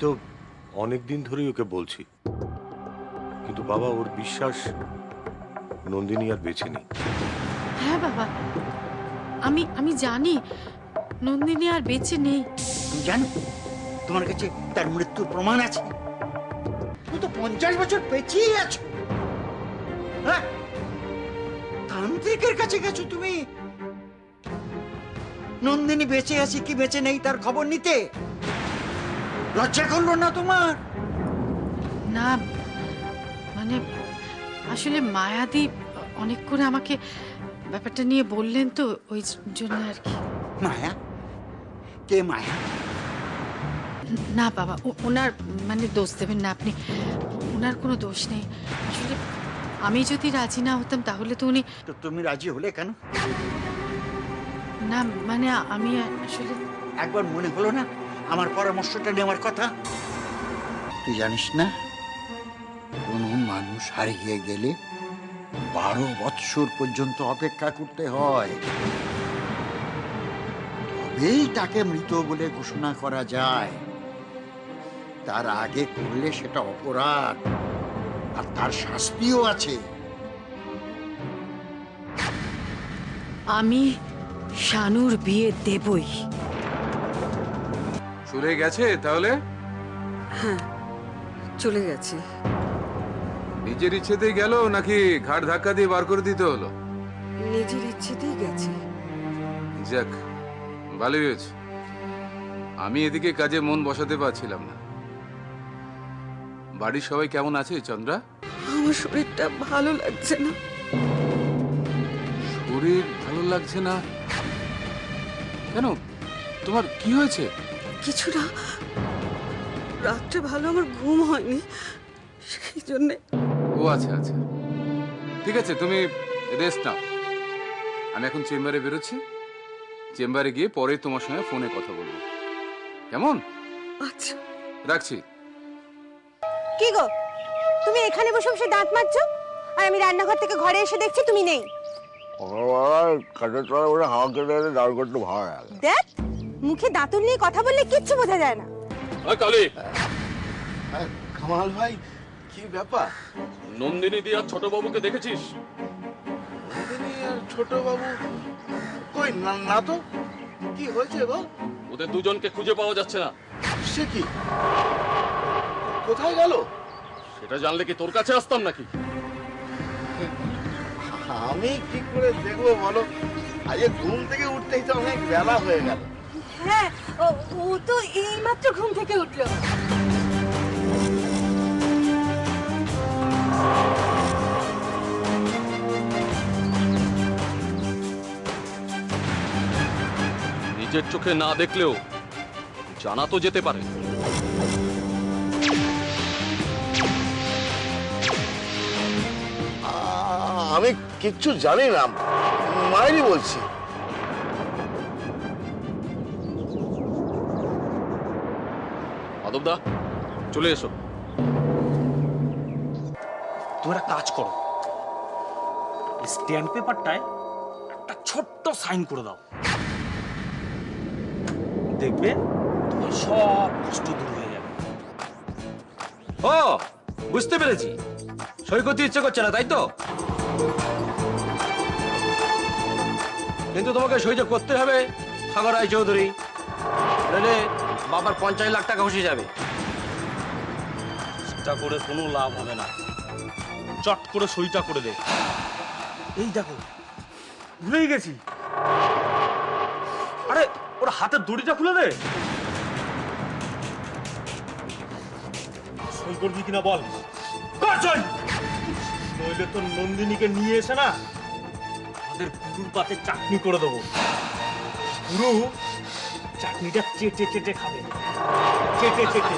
তো অনেকদিন ধরেই ওকে বলছি, কিন্তু বাবা ওর বিশ্বাস নন্দিনী আর বেঁচে নেই। হ্যাঁ বাবা, আমি আমি জানি নন্দিনী আর বেঁচে নেই। তুমি জানো তোমার কাছে তার মৃত্যুর প্রমাণ আছে? তুমি তো 50 বছর পেছিয়ে আছো। হ্যাঁ, তান্ত্রিকের কাছে গেছো তুমি নন্দিনী বেঁচে আছে কি বেঁচে নেই তার খবর নিতে। লজ্জা করলো না তোমার? না মানে আসলে মায়াদি অনেক করে আমাকে ব্যাপারটা নিয়ে বললেন, তো ওই জন্য আর কি। মায়া? কে মায়া? না বাবা, ওনার মানে দোষ দেবেন না আপনি, ওনার কোনো দোষ নেই। আসলে আমি যদি রাজি না হতাম তাহলে তো উনি। তো তুমি রাজি হলে কেন? না মানে আমি আসলে। একবার মনে হলো না আমার পরামর্শটা নেওয়ার কথা? তুই জানিস না কোন মানুষ হারিয়ে গেলে 12 বৎসর পর্যন্ত অপেক্ষা করতে হয়, তবেই তাকে মৃত বলে ঘোষণা করা যায়। তার আগে করলে সেটা অপরাধ, আর তার শাস্তিও আছে। আমি শানুর বিয়ে দেবই। চলে গেছে তাহলে? হ্যাঁ, চলে গেছে। নিজের ইচ্ছেতেই গেল নাকি ঘাট ধাক্কা দিয়ে বার করে দিতে হলো? নিজের ইচ্ছেতেই গেছে। যাক, ভালোই হয়েছে। আমি এদিকে কাজে মন বসাতে পারছিলাম না। বাড়ির সবাই কেমন আছে চন্দ্রা? আমার শরীরটা ভালো লাগছে না। শরীর ভালো লাগছে না কেন? তোমার কি হয়েছে? কিছু না, রাত্রে ভালো আমার ঘুম হয়নি, সেই জন্যে। ও আচ্ছা আচ্ছা, ঠিক আছে, তুমি রেস্ট নাও। আমি এখন চেম্বারে বেরোচ্ছি। চেম্বারে গিয়ে পরে তোমার সঙ্গে ফোনে কথা বলবো, কেমন? আচ্ছা, রাখছি। কি গো, তুমি এখানে বসে বসে দাঁত মাজছো আর আমি রান্নাঘর থেকে ঘরে এসে দেখছি তুমি নেই। কাঠের তলা বলে হাওয়া কেটে এলে দাঁড় করতে ভালো লাগে। দেখ, মুখে দাঁতুন নিয়ে কথা বললে কিচ্ছু বোঝা যায় না। কামাল ভাই, কি ব্যাপার? নন্দিনী দি আর ছোট বাবুকে দেখেছিস? নন্দিনী আর ছোট বাবু কই? না না তো, কি হয়েছে বল? ওদের দুজনকে খুঁজে পাওয়া যাচ্ছে না। সে কি, কোথায় গেল? সেটা জানলে কি তোর কাছে আসতাম নাকি? আমি কি করে দেখবো বলো? আজকে ঘুম থেকে উঠতেই তো অনেক বেলা হয়ে গেল। হ্যাঁ, ও তো এইমাত্র ঘুম থেকে উঠলো। নিজের চোখে না দেখলেও জানা তো যেতে পারে। আমি কিচ্ছু জানি না, মায়েরই বলছি। মাধবদা, চলে এসো। তুমি একটা কাজ করো, স্ট্যাম্প পেপারটায় একটা ছোট্ট সাইন করে দাও, দেখবে তোমার সব কষ্ট দূর হয়ে যাবে। ও বুঝতে পেরেছি, সই করতে ইচ্ছে করছে না তাই তো? কিন্তু তোমাকে সইটা করতে হবে সাগর রায় চৌধুরী, নইলে বাবার 50 লাখ টাকা খসে যাবে। চেষ্টা করে কোনো লাভ হবে না, চট করে সইটা করে দে। এই দেখো, ভুলেই গেছি। আরে ওর হাতের দড়িটা খুলে দে। সই করবি কিনা বল, কর সই। নইলে তো নন্দিনীকে নিয়ে এসে না আমাদের গুরুর পাতে চাটনি করে দেবো। গুরু চাটনিটা চেটে চেটে খাবে, চেটে চেটে।